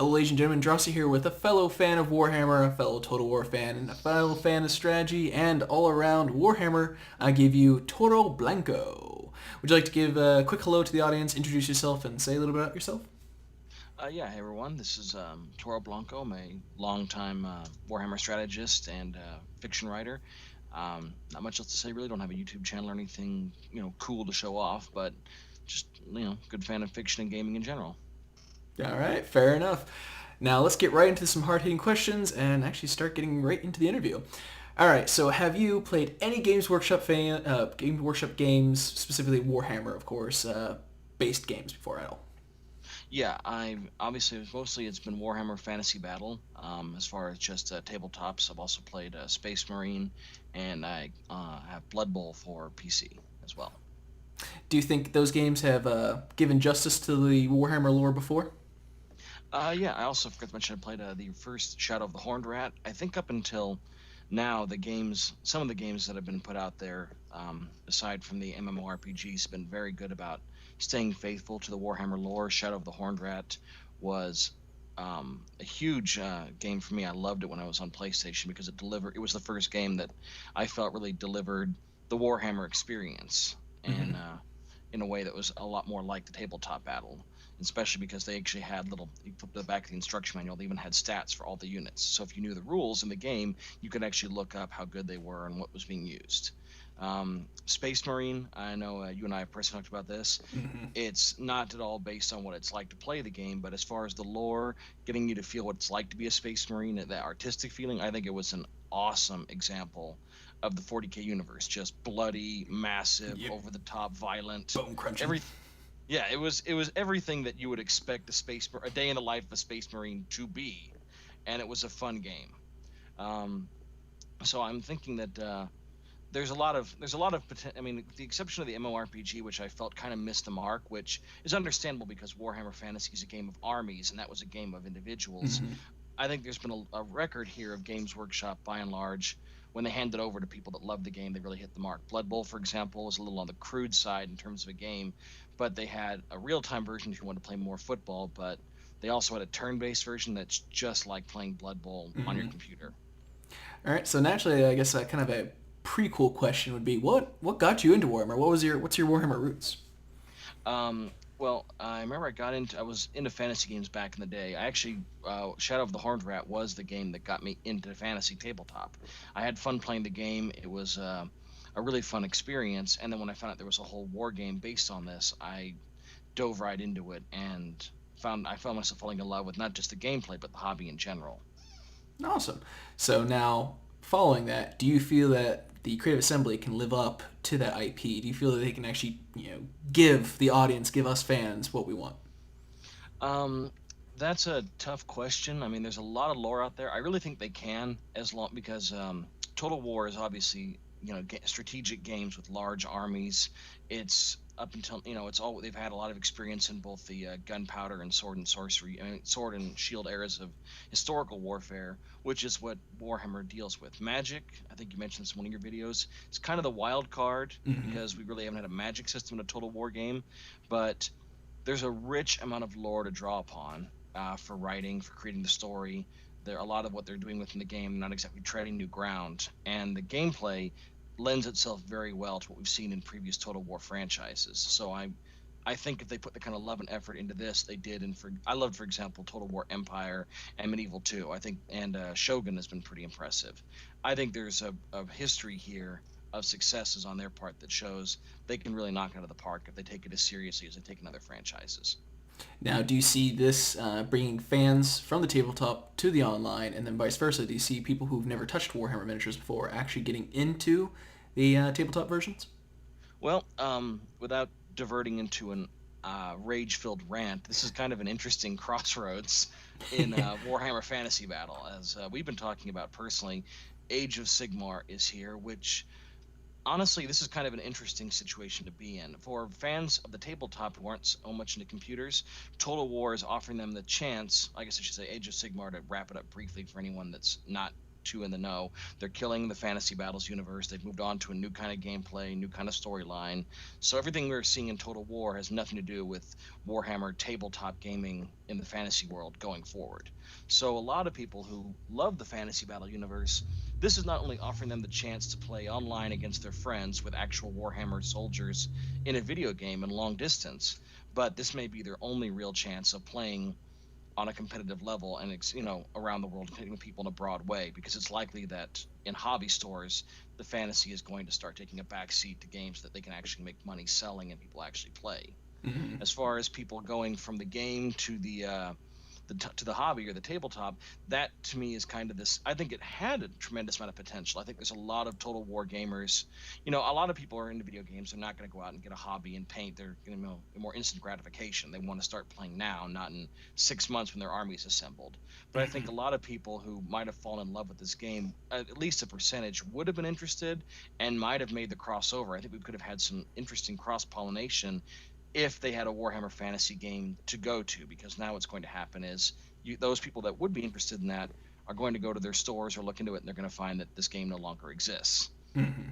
Hello, ladies and gentlemen. Drahcir here with a fellow fan of Warhammer, a fellow Total War fan, and a fellow fan of strategy and all-around Warhammer. I give you Toro Blanco. Would you like to give a quick hello to the audience, introduce yourself, and say a little bit about yourself? Hey everyone, this is Toro Blanco. I'm a longtime Warhammer strategist and fiction writer. Not much else to say, really. Don't have a YouTube channel or anything, cool to show off, but just, good fan of fiction and gaming in general. All right, fair enough. Now let's get right into some hard-hitting questions and actually start getting right into the interview. All right, so have you played any Games Workshop games, specifically Warhammer, of course, based games before at all? Yeah, I obviously mostly it's been Warhammer Fantasy Battle. As far as just tabletops, I've also played Space Marine, and I have Blood Bowl for PC as well. Do you think those games have given justice to the Warhammer lore before? Yeah, I also forgot to mention I played the first Shadow of the Horned Rat. I think up until now, some of the games that have been put out there, aside from the MMORPGs, have been very good about staying faithful to the Warhammer lore. Shadow of the Horned Rat was a huge game for me. I loved it when I was on PlayStation because it was the first game that I felt really delivered the Warhammer experience, and Mm-hmm. in a way that was a lot more like the tabletop battle, especially because they actually had you flip to the back of the instruction manual, they even had stats for all the units. So if you knew the rules in the game, you could actually look up how good they were and what was being used. Space Marine, I know you and I have personally talked about this. Mm-hmm. It's not at all based on what it's like to play the game, but as far as the lore, getting you to feel what it's like to be a Space Marine, that artistic feeling, I think it was an awesome example of the 40K universe. Just bloody, massive, Yep. over the top, violent. Bone crunching. Every yeah, it was everything that you would expect a day in the life of a Space Marine to be, and it was a fun game. Um, so I'm thinking that I mean, with the exception of the MMORPG, which I felt kind of missed the mark, which is understandable because Warhammer Fantasy is a game of armies and that was a game of individuals. Mm-hmm. I think there's been a record here of Games Workshop, by and large, when they hand it over to people that love the game, they really hit the mark. Blood Bowl, for example, is a little on the crude side in terms of a game, but they had a real-time version if you want to play more football, but they also had a turn-based version that's just like playing Blood Bowl on your Mm-hmm. computer. All right, so naturally, I guess kind of a prequel question would be, what got you into Warhammer? What's your Warhammer roots? Well, I remember I was into fantasy games back in the day. I actually, Shadow of the Horned Rat was the game that got me into fantasy tabletop. I had fun playing the game. It was a really fun experience. And then when I found out there was a whole war game based on this, I dove right into it and I found myself falling in love with not just the gameplay, but the hobby in general. Awesome. So now, following that, do you feel that the Creative Assembly can live up to that IP? Do you feel that they can actually, give the audience, give us fans what we want? Um, that's a tough question. I mean, there's a lot of lore out there. I really think they can, as long because Total War is obviously strategic games with large armies. It's up until it's all they've had a lot of experience in both the gunpowder and sword and sorcery, I mean, sword and shield eras of historical warfare, which is what Warhammer deals with. Magic, I think you mentioned this in one of your videos. It's kind of the wild card Mm-hmm. because we really haven't had a magic system in a Total War game, but there's a rich amount of lore to draw upon for writing, for creating the story. There a lot of what they're doing within the game, not exactly treading new ground, and the gameplay lends itself very well to what we've seen in previous Total War franchises. So I think if they put the kind of love and effort into this, they did. And I loved, for example, Total War Empire and Medieval 2. I think, and Shogun has been pretty impressive. I think there's a history here of successes on their part that shows they can really knock it out of the park if they take it as seriously as they take in other franchises. Now, do you see this bringing fans from the tabletop to the online, and then vice versa? Do you see people who've never touched Warhammer miniatures before actually getting into the tabletop versions? Well, without diverting into an rage-filled rant, this is kind of an interesting crossroads in Warhammer Fantasy Battle, as we've been talking about personally. Age of Sigmar is here, which honestly, this is kind of an interesting situation to be in. For fans of the tabletop who aren't so much into computers, Total War is offering them the chance, I guess I should say Age of Sigmar to wrap it up briefly for anyone that's not too in the know. They're killing the fantasy battles universe. They've moved on to a new kind of gameplay, new kind of storyline. So everything we're seeing in Total War has nothing to do with Warhammer tabletop gaming in the fantasy world going forward. So a lot of people who love the fantasy battle universe, this is not only offering them the chance to play online against their friends with actual Warhammer soldiers in a video game in long distance, but this may be their only real chance of playing on a competitive level and around the world, hitting people in a broad way, because it's likely that in hobby stores the fantasy is going to start taking a back seat to games that they can actually make money selling and people actually play. Mm-hmm. As far as people going from the game to to the hobby or the tabletop, that to me is kind of this. I think it had a tremendous amount of potential. I think there's a lot of Total War gamers. A lot of people are into video games. They're not going to go out and get a hobby and paint. They're going to more instant gratification. They want to start playing now, not in 6 months when their army's assembled. But I think a lot of people who might have fallen in love with this game, at least a percentage, would have been interested and might have made the crossover. I think we could have had some interesting cross pollination if they had a Warhammer Fantasy game to go to, because now what's going to happen is those people that would be interested in that are going to go to their stores or look into it, and they're going to find that this game no longer exists. Mm-hmm.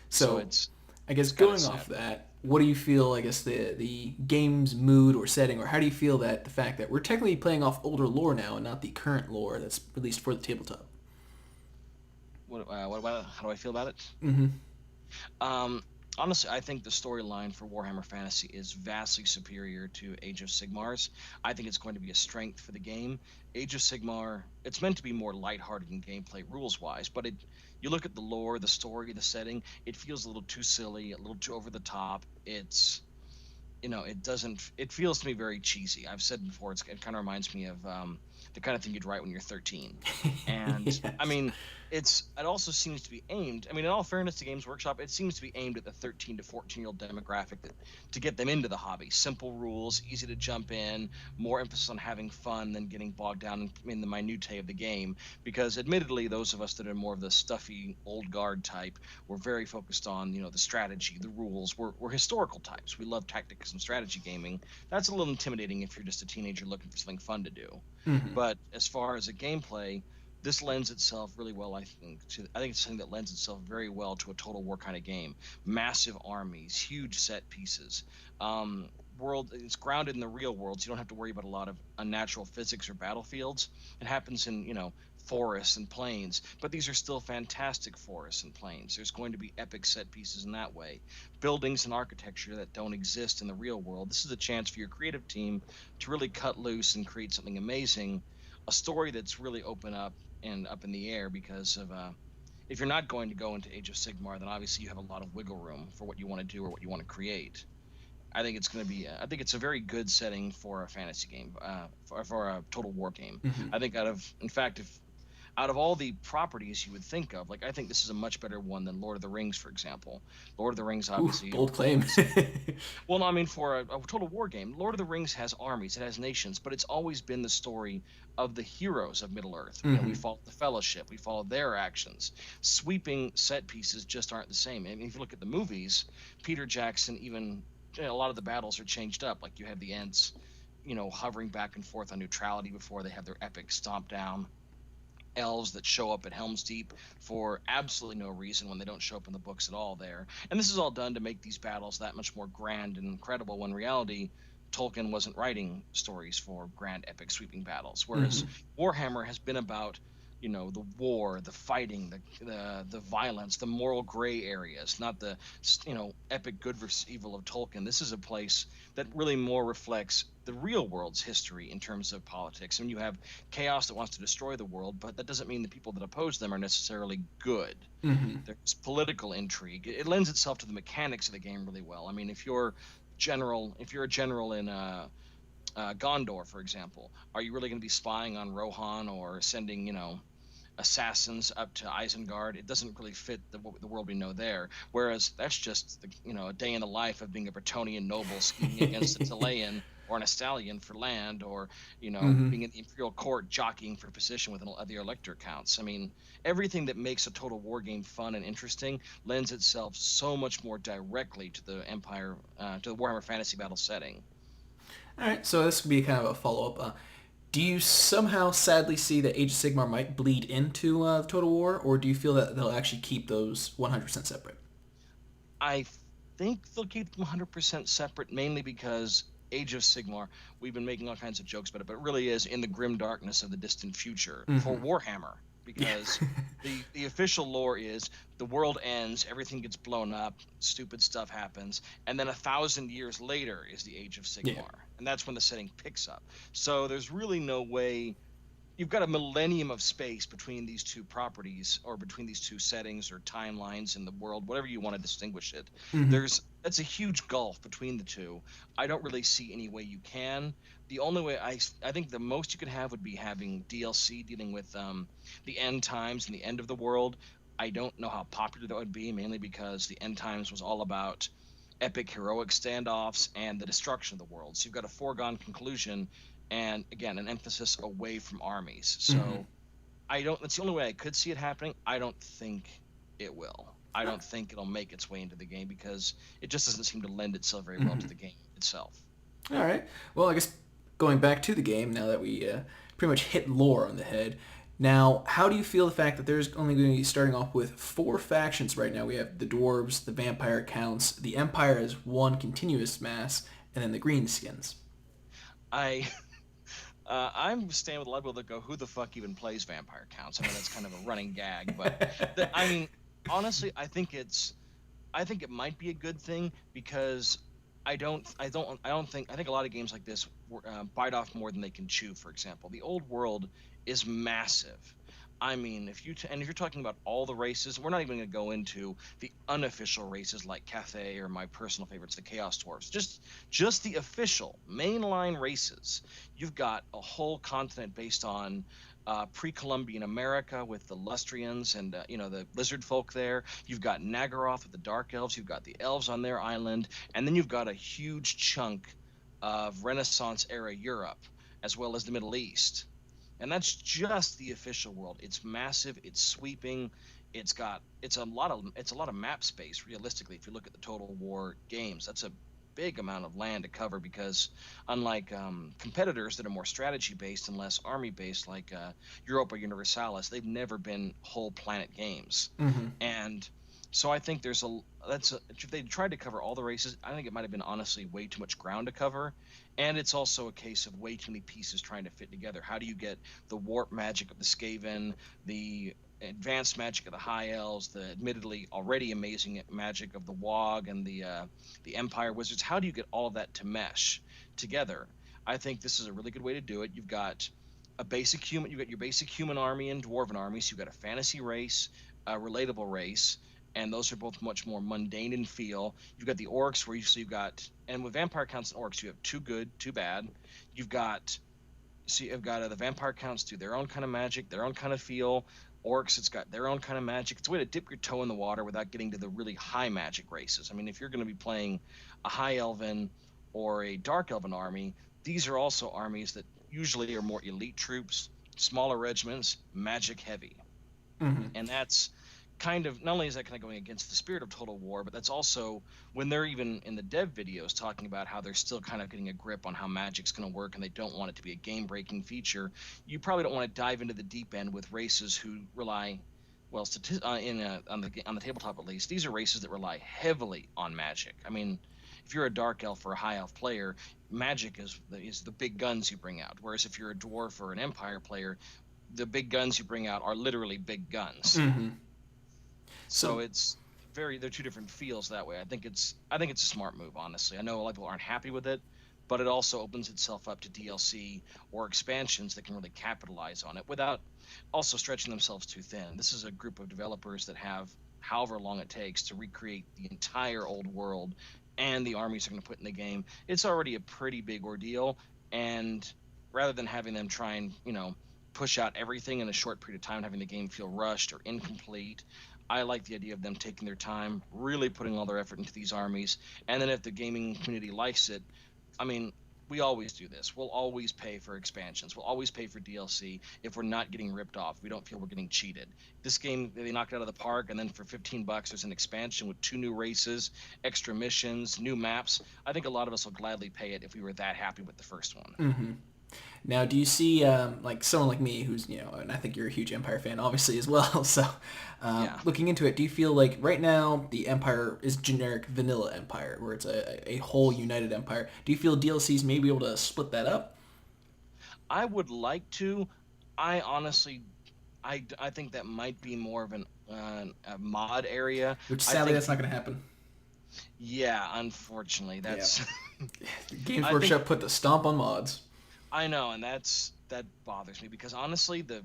So So it's I guess it's kind of going sad. off that, what do you feel, I guess, the game's mood or setting, or how do you feel that the fact that we're technically playing off older lore now and not the current lore that's released for the tabletop? What about it? How do I feel about it? Mm-hmm. Um, Honestly, I think the storyline for Warhammer Fantasy is vastly superior to Age of Sigmar's. I think it's going to be a strength for the game. Age of Sigmar, it's meant to be more lighthearted in gameplay rules wise, but you look at the lore, the story, the setting, it feels a little too silly, a little too over the top. It doesn't, it feels to me very cheesy. I've said before, it kind of reminds me of the kind of thing you'd write when you're 13. And I Yes. mean, it also seems to be aimed, I mean, in all fairness to Games Workshop, it seems to be aimed at the 13 to 14-year-old demographic, to get them into the hobby. Simple rules, easy to jump in, more emphasis on having fun than getting bogged down in the minutiae of the game. Because admittedly, those of us that are more of the stuffy old guard type, we're very focused on the strategy, the rules. We're historical types. We love tactics and strategy gaming. That's a little intimidating if you're just a teenager looking for something fun to do. Mm-hmm. But as far as a gameplay, this lends itself really well, I think it's something that lends itself very well to a Total War kind of game. Massive armies, huge set pieces. World It's grounded in the real world, so you don't have to worry about a lot of unnatural physics or battlefields. It happens in, forests and plains, but these are still fantastic forests and plains. There's going to be epic set pieces in that way. Buildings and architecture that don't exist in the real world. This is a chance for your creative team to really cut loose and create something amazing, a story that's really open up and up in the air, because of if you're not going to go into Age of Sigmar, then obviously you have a lot of wiggle room for what you want to do or what you want to create. I think it's going to be. I think it's a very good setting for a fantasy game, for a Total War game. Mm-hmm. I think in fact, if out of all the properties you would think of, like I think this is a much better one than Lord of the Rings, for example. Lord of the Rings, Ooh, obviously, bold claim. well, no, I mean, for a Total War game, Lord of the Rings has armies, it has nations, but it's always been the story of the heroes of Middle Earth. We Mm-hmm. follow the Fellowship, we follow their actions. Sweeping set pieces just aren't the same. And if you look at the movies, Peter Jackson, even a lot of the battles are changed up. Like you have the Ents, hovering back and forth on neutrality before they have their epic stomp down. Elves that show up at Helm's Deep for absolutely no reason when they don't show up in the books at all there. And this is all done to make these battles that much more grand and incredible, when in reality Tolkien wasn't writing stories for grand epic sweeping battles. Whereas Mm-hmm. Warhammer has been about the war, the fighting, the violence, the moral gray areas, not the epic good versus evil of Tolkien. This is a place that really more reflects the real world's history in terms of politics. And you have chaos that wants to destroy the world, but that doesn't mean the people that oppose them are necessarily good. Mm-hmm. There's political intrigue. It lends itself to the mechanics of the game really well. I mean, if you're a general in Gondor, for example, are you really going to be spying on Rohan or sending, assassins up to Isengard? It doesn't really fit the world we know there. Whereas that's just a day in the life of being a Bretonnian noble scheming against a Chilean or an Estalian for land, or Mm-hmm. being in the imperial court jockeying for position with the elector counts. I mean, everything that makes a Total War game fun and interesting lends itself so much more directly to the Warhammer Fantasy Battle setting. All right, so this could be kind of a follow-up. Do you somehow sadly see that Age of Sigmar might bleed into Total War, or do you feel that they'll actually keep those 100% separate? I think they'll keep them 100% separate, mainly because Age of Sigmar, we've been making all kinds of jokes about it, but it really is in the grim darkness of the distant future for Warhammer, Yeah. because the official lore is the world ends, everything gets blown up, stupid stuff happens, and then 1,000 years later is the Age of Yeah. Sigmar, and that's when the setting picks up. So there's really no way you've got a millennium of space between these two properties or between these two settings or timelines in the world, whatever you want to distinguish it. That's a huge gulf between the two. I don't really see any way you can. The only way I think the most you could have would be having DLC dealing with the end times and the end of the world. I don't know how popular that would be, mainly because the end times was all about epic heroic standoffs and the destruction of the world. So you've got a foregone conclusion and again an emphasis away from armies. So I don't that's the only way I could see it happening. I don't think it will. I don't think it'll make its way into the game because it just doesn't seem to lend itself very well to the game itself. All right. Well, I guess going back to the game now that we pretty much hit lore on the head. Now, how do you feel the fact that there's only going to be starting off with 4 factions right now? We have the dwarves, the vampire counts, the empire as one continuous mass, and then the greenskins. I I'm staying with a lot of people that go, "Who the fuck even plays Vampire Counts?" I mean, that's kind of a running gag, but I mean, honestly, I think it might be a good thing because I think a lot of games like this bite off more than they can chew. For example, the old world is massive. I mean, if you're talking about all the races, we're not even going to go into the unofficial races like Cathay or my personal favorites, the Chaos Dwarfs. Just the official mainline races. You've got a whole continent based on pre-Columbian America with the Lustrians and the lizard folk there. You've got Nagaroth with the Dark Elves. You've got the elves on their island, and then you've got a huge chunk of Renaissance era Europe as well as the Middle East, and that's just the official world. It's massive, it's sweeping, it's a lot of map space realistically. If you look at the Total War games, that's a big amount of land to cover because unlike competitors that are more strategy based and less army based like Europa Universalis, they've never been whole planet games. And so I think if they tried to cover all the races, I think it might have been honestly way too much ground to cover. And it's also a case of way too many pieces trying to fit together. How do you get the warp magic of the Skaven, the advanced magic of the High Elves, the admittedly already amazing magic of the Wog and the Empire Wizards? How do you get all of that to mesh together? I think this is a really good way to do it. You've got you got your basic human army and dwarven army. So you've got a fantasy race, a relatable race, and those are both much more mundane in feel. You've got the orcs and with vampire counts and orcs, you have two good, two bad. You've got you've got the vampire counts do their own kind of magic, their own kind of feel. Orcs, it's got their own kind of magic. It's a way to dip your toe in the water without getting to the really high magic races. I mean, if you're going to be playing a high elven or a dark elven army, these are also armies that usually are more elite troops, smaller regiments, magic heavy. And that's kind of not only is that kind of going against the spirit of Total War, but that's also when they're even in the dev videos talking about how they're still kind of getting a grip on how magic's going to work and they don't want it to be a game breaking feature. You probably don't want to dive into the deep end with races who rely well on the tabletop at least. These are races that rely heavily on magic. I mean, if you're a dark elf or a high elf player, magic is the big guns you bring out, whereas if you're a dwarf or an empire player, the big guns you bring out are literally big guns. So So, they're two different feels that way. I think it's a smart move, honestly. I know a lot of people aren't happy with it, but it also opens itself up to DLC or expansions that can really capitalize on it without also stretching themselves too thin. This is a group of developers that have however long it takes to recreate the entire old world and the armies they're going to put in the game. It's already a pretty big ordeal, and rather than having them try and push out everything in a short period of time, having the game feel rushed or incomplete, I like the idea of them taking their time, really putting all their effort into these armies, and then if the gaming community likes it, I mean, we always do this. We'll always pay for expansions. We'll always pay for DLC if we're not getting ripped off. We don't feel we're getting cheated. This game, they knocked it out of the park, and then for $15, there's an expansion with 2 new races, extra missions, new maps. I think a lot of us will gladly pay it if we were that happy with the first one. Now, do you see like someone like me who's, and I think you're a huge Empire fan, obviously, as well. So, Yeah. looking into it, do you feel like right now the Empire is generic vanilla Empire, where it's a whole united Empire? Do you feel DLCs may be able to split that up? I would like to. I honestly, I think that might be more of a mod area. Which I sadly, think that's not going people, to happen. yeah, unfortunately, Yeah. that's. Games I think Workshop put the stomp on mods. I know, and that bothers me because honestly, the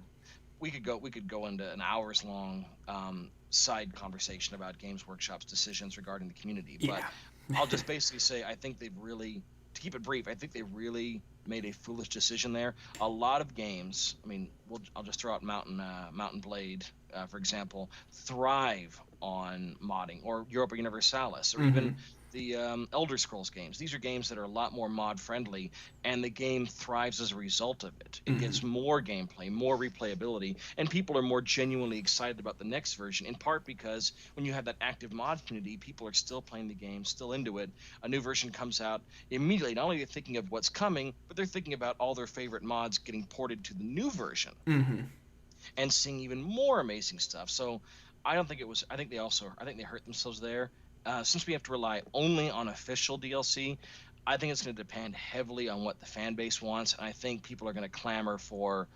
we could go into an hours long side conversation about Games Workshop's decisions regarding the community, but Yeah. I'll just basically say I think they've really, to keep it brief, I think they really made a foolish decision there. A lot of games, I mean, I'll just throw out Mountain Blade, for example, thrive on modding, or Europa Universalis, or even Hmm. the Elder Scrolls games. These are games that are a lot more mod friendly, and the game thrives as a result of it. It gets Hmm. more gameplay, more replayability, and people are more genuinely excited about the next version, in part because when you have that active mod community, people are still playing the game, still into it. A new version comes out, immediately not only are they thinking of what's coming, but they're thinking about all their favorite mods getting ported to the new version Hmm. and seeing even more amazing stuff. So I don't think it was. I think they hurt themselves there. Since we have to rely only on official DLC, I think it's going to depend heavily on what the fan base wants. And I think people are going to clamor for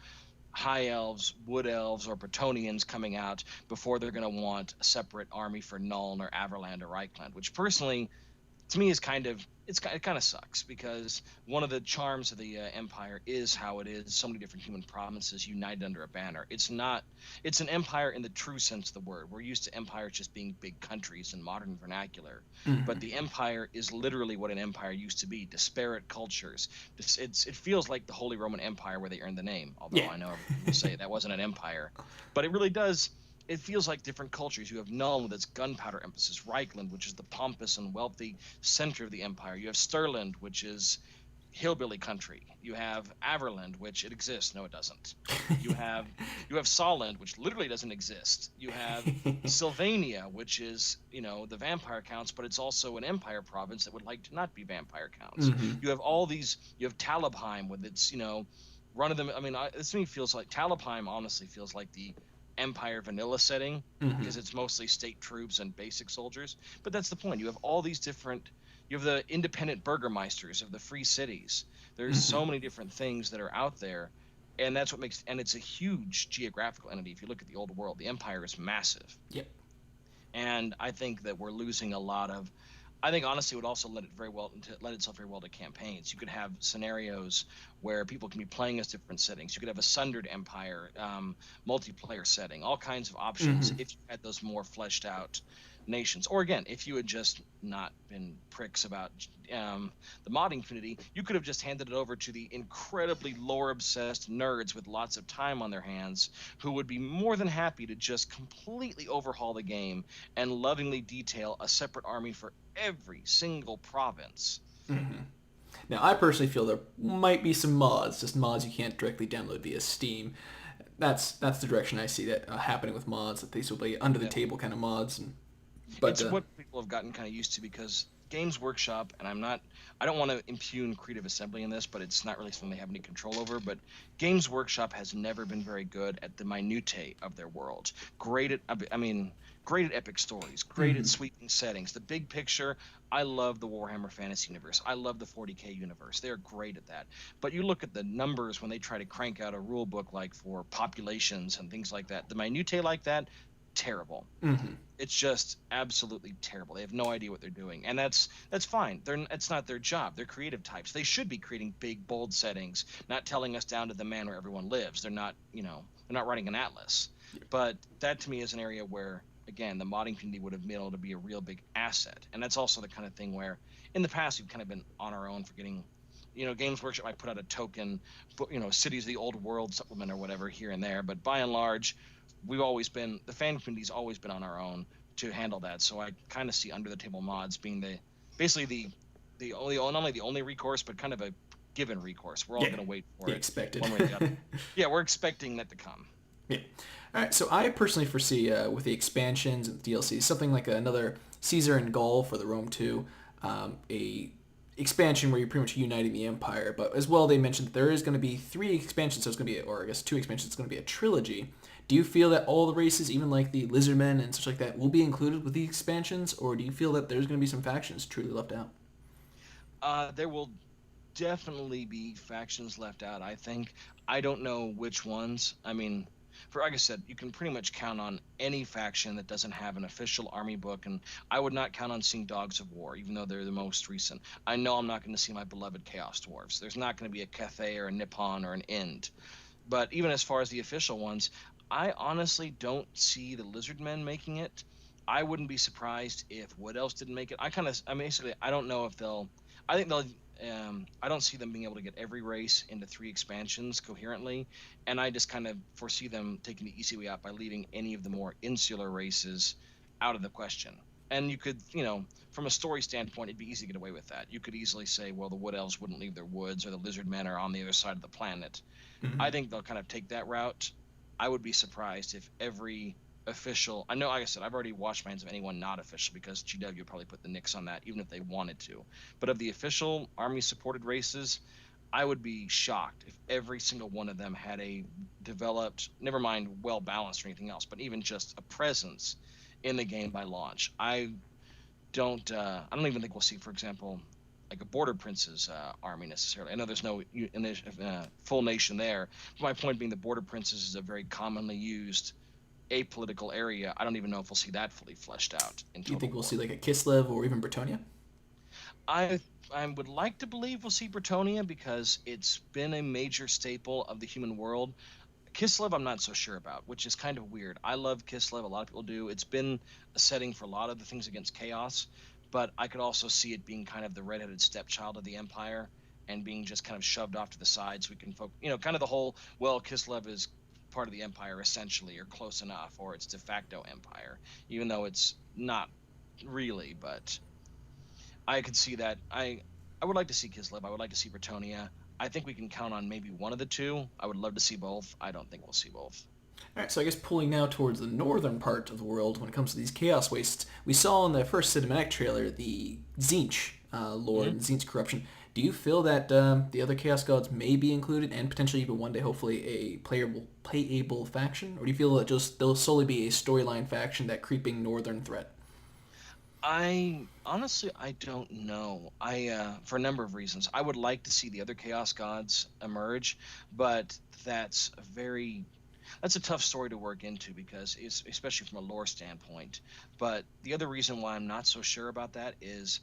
high elves, wood elves, or Bretonians coming out before they're going to want a separate army for Nuln or Averland or Reichland, which personally to me is it kind of sucks because one of the charms of the empire is how it is so many different human provinces united under a banner. It's an empire in the true sense of the word. We're used to empires just being big countries in modern vernacular, but Hmm. the empire is literally what an empire used to be: disparate cultures. It feels like the Holy Roman Empire where they earned the name, although Yeah. I know everyone will say that wasn't an empire, but it really does. It feels like different cultures. You have Nuln with its gunpowder emphasis, Reichland, which is the pompous and wealthy center of the empire. You have Stirland, which is hillbilly country. You have Averland, which it exists. No, it doesn't. You have you have Solland, which literally doesn't exist. You have Sylvania, which is, the vampire counts, but it's also an empire province that would like to not be vampire counts. Hmm. You have all these. You have Talabheim with its, run of them. I mean, this to me feels like Talabheim. Honestly, feels like the Empire vanilla setting because Hmm. it's mostly state troops and basic soldiers. But that's the point. You have all these different. You have the independent burgermeisters of the free cities. There's so Hmm. many different things that are out there, and that's what makes. And it's a huge geographical entity. If you look at the old world, the empire is massive, Yep. and I think that we're losing a lot of. I think honestly, it would also let itself very well to campaigns. You could have scenarios where people can be playing as different settings. You could have a sundered empire multiplayer setting, all kinds of options Hmm. if you had those more fleshed out nations. Or again, if you had just not been pricks about the modding community, you could have just handed it over to the incredibly lore obsessed nerds with lots of time on their hands who would be more than happy to just completely overhaul the game and lovingly detail a separate army for every single province. Hmm. Now, I personally feel there might be some mods, just mods you can't directly download via Steam. That's the direction I see that happening with mods. That these will be under the Yeah. table kind of mods. But It's what people have gotten kind of used to because Games Workshop, and I don't want to impugn Creative Assembly in this, but it's not really something they have any control over. But Games Workshop has never been very good at the minutiae of their world. Great at, I mean, great at epic stories, great at hmm. sweeping settings. The big picture, I love the Warhammer Fantasy universe. I love the 40K universe. They're great at that. But you look at the numbers when they try to crank out a rule book like for populations and things like that, the minutiae like that, terrible. Hmm. It's just absolutely terrible. They have no idea what they're doing, and that's fine. It's not their job. They're creative types. They should be creating big, bold settings, not telling us down to the man where everyone lives. They're not writing an atlas. But that to me is an area where, again, the modding community would have been able to be a real big asset, and that's also the kind of thing where, in the past, we've kind of been on our own for getting. Games Workshop might put out a token, Cities of the Old World supplement or whatever here and there, but by and large, the fan community's always been on our own to handle that. So I kind of see under the table mods being basically the only not only the only recourse, but kind of a given recourse. We're all Yeah. going to wait for Yeah, it expected. one way or the other. Yeah, we're expecting that to come. Yeah. All right. So I personally foresee with the expansions and the DLC something like another Caesar and Gaul for the Rome 2, a expansion where you're pretty much uniting the Empire. But as well, they mentioned that there is going to be 3 expansions, so it's going to be, or I guess 2 expansions, it's going to be a trilogy. Do you feel that all the races, even like the Lizardmen and such like that, will be included with the expansions, or do you feel that there's going to be some factions truly left out? There will definitely be factions left out, I think. I don't know which ones. I mean, for like I said, you can pretty much count on any faction that doesn't have an official army book, and I would not count on seeing Dogs of War, even though they're the most recent. I know I'm not going to see my beloved Chaos Dwarfs. There's not going to be a Cathay or a Nippon or an Ind. But even as far as the official ones, I honestly don't see the Lizardmen making it. I wouldn't be surprised if Wood Elves didn't make it. I basically, I don't know if they'll. I think they'll. I don't see them being able to get every race into 3 expansions coherently, and I just kind of foresee them taking the easy way out by leaving any of the more insular races out of the question. And you could, from a story standpoint, it'd be easy to get away with that. You could easily say, well, the Wood Elves wouldn't leave their woods, or the Lizard Men are on the other side of the planet. I Mm-hmm. think they'll kind of take that route. I would be surprised if every official. I know, like I said, I've already washed my hands of anyone not official because GW would probably put the nix on that, even if they wanted to. But of the official army supported races, I would be shocked if every single one of them had a developed, never mind well balanced or anything else, but even just a presence in the game by launch. I don't even think we'll see, for example, like a border prince's army necessarily. I know there's no full nation there. But my point being, the border princes is a very commonly used apolitical area. I don't even know if we'll see that fully fleshed out in Do you Total think we'll see War. like a Kislev or even Bretonia? I I would like to believe we'll see Bretonia because it's been a major staple of the human world. Kislev, I'm not so sure about, which is kind of weird. I love Kislev. A lot of people do. It's been a setting for a lot of the things against chaos, but I could also see it being kind of the redheaded stepchild of the Empire and being just kind of shoved off to the side so we can focus, kind of the whole, well, Kislev is part of the Empire essentially, or close enough, or it's de facto Empire, even though it's not really, but I could see that. I would like to see Kislev. I would like to see Bretonia. I think we can count on maybe one of the two. I would love to see both. I don't think we'll see both. All right, so I guess pulling now towards the northern part of the world when it comes to these chaos wastes, we saw in the first cinematic trailer the Tzeentch lore Hmm. and Tzeentch corruption. Do you feel that the other chaos gods may be included and potentially even one day, hopefully, a playable faction, or do you feel that just they'll solely be a storyline faction, that creeping northern threat? I honestly I don't know. I For a number of reasons. I would like to see the other chaos gods emerge, but that's a tough story to work into because it's especially from a lore standpoint. But the other reason why I'm not so sure about that is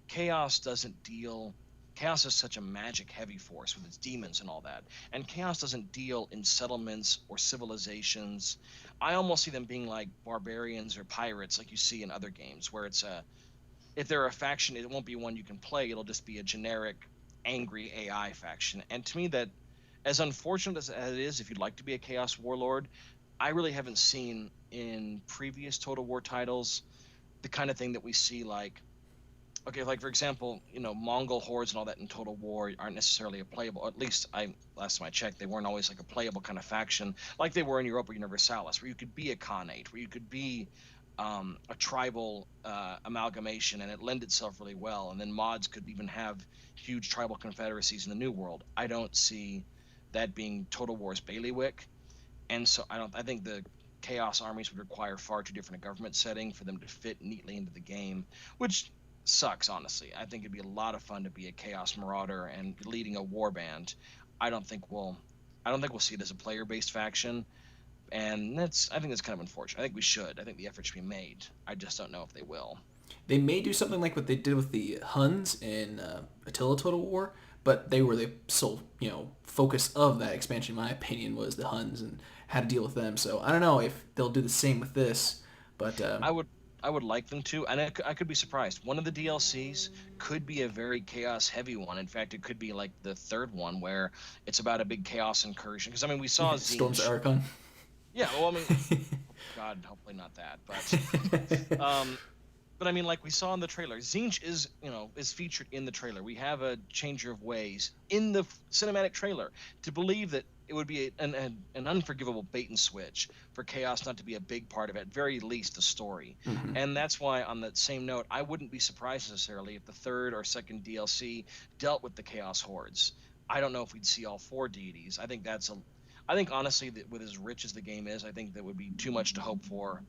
chaos doesn't deal chaos is such a magic heavy force with its demons and all that, and chaos doesn't deal in settlements or civilizations. I almost see them being like barbarians or pirates like you see in other games where it's a if they're a faction, it won't be one you can play. It'll just be a generic angry AI faction. And to me, that as unfortunate as it is, if you'd like to be a chaos warlord, I really haven't seen in previous Total War titles the kind of thing that we see like okay, like for example, Mongol hordes and all that in Total War aren't necessarily a playable. At least I last time I checked, they weren't always like a playable kind of faction like they were in Europa Universalis, where you could be a Khanate, where you could be a tribal amalgamation, and it lend itself really well. And then mods could even have huge tribal confederacies in the New World. I don't see that being Total War's bailiwick, and so I don't. I think the Chaos armies would require far too different a government setting for them to fit neatly into the game, which sucks, honestly. I think it'd be a lot of fun to be a Chaos Marauder and leading a war band. I don't think we'll, I don't think we'll see it as a player-based faction, and I think that's kind of unfortunate. I think we should. I think the effort should be made. I just don't know if they will. They may do something like what they did with the Huns in Attila Total War, but they were the sole, focus of that expansion. In my opinion, was the Huns and how to deal with them. So I don't know if they'll do the same with this, but I would. I would like them to, and I could be surprised. One of the DLCs could be a very chaos heavy one. In fact, it could be like the third one where it's about a big chaos incursion. Because I mean, we saw Storms of Tzeentch. Archon. Yeah, well, I mean, God, hopefully not that, um, but I mean, like we saw in the trailer, Tzeentch is featured in the trailer. We have a changer of ways in the cinematic trailer. To believe that it would be an unforgivable bait and switch for chaos not to be a big part of it, at very least the story. Hmm. And that's why, on that same note, I wouldn't be surprised necessarily if the third or second DLC dealt with the chaos hordes. I don't know if we'd see all four deities. I think honestly that with as rich as the game is, I think that would be too much to hope for.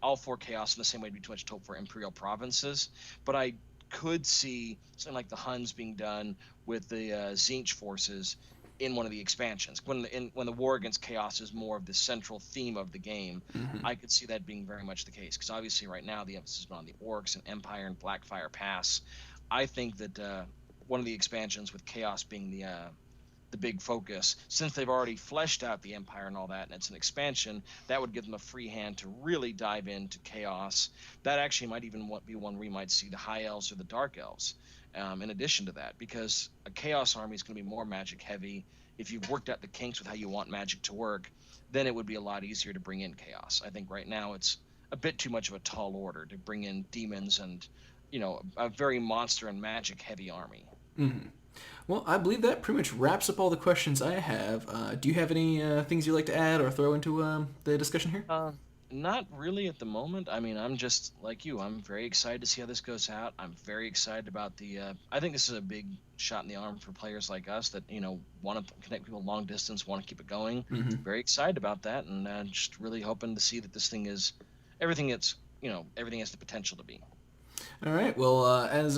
All four chaos in the same way would be too much to hope for imperial provinces. But I could see something like the Huns being done with the Tzeentch forces in one of the expansions. When the war against chaos is more of the central theme of the game, Hmm. I could see that being very much the case. Because obviously, right now the emphasis is on the orcs and Empire and Blackfire Pass. I think that one of the expansions with chaos being the big focus, since they've already fleshed out the empire and all that, and it's an expansion, that would give them a free hand to really dive into chaos. That actually might even be one where you might see the high elves or the dark elves, in addition to that, because a chaos army is going to be more magic heavy. If you've worked out the kinks with how you want magic to work, then it would be a lot easier to bring in chaos. I think right now it's a bit too much of a tall order to bring in demons and, a very monster and magic heavy army. Hmm. Well, I believe that pretty much wraps up all the questions I have. Do you have any things you'd like to add or throw into the discussion here? Not really at the moment. I mean, I'm just like you. I'm very excited to see how this goes out. I'm very excited about the. I think this is a big shot in the arm for players like us that want to connect people long distance, want to keep it going. Hmm. Very excited about that, and just really hoping to see that this thing is everything. Everything has the potential to be. All right. Well, as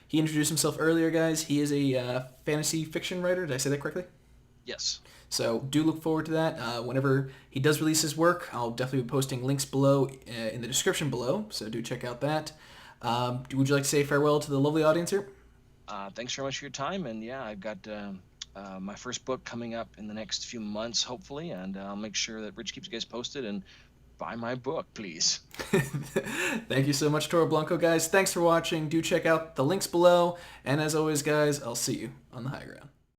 he introduced himself earlier, guys, he is a fantasy fiction writer. Did I say that correctly? Yes. So do look forward to that. Whenever he does release his work, I'll definitely be posting links below in the description below. So do check out that. Would you like to say farewell to the lovely audience here? Thanks very much for your time, and yeah, I've got. My first book coming up in the next few months, hopefully, and I'll make sure that Rich keeps you guys posted and buy my book, please. Thank you so much, Toro Blanco, guys. Thanks for watching. Do check out the links below. And as always, guys, I'll see you on the high ground.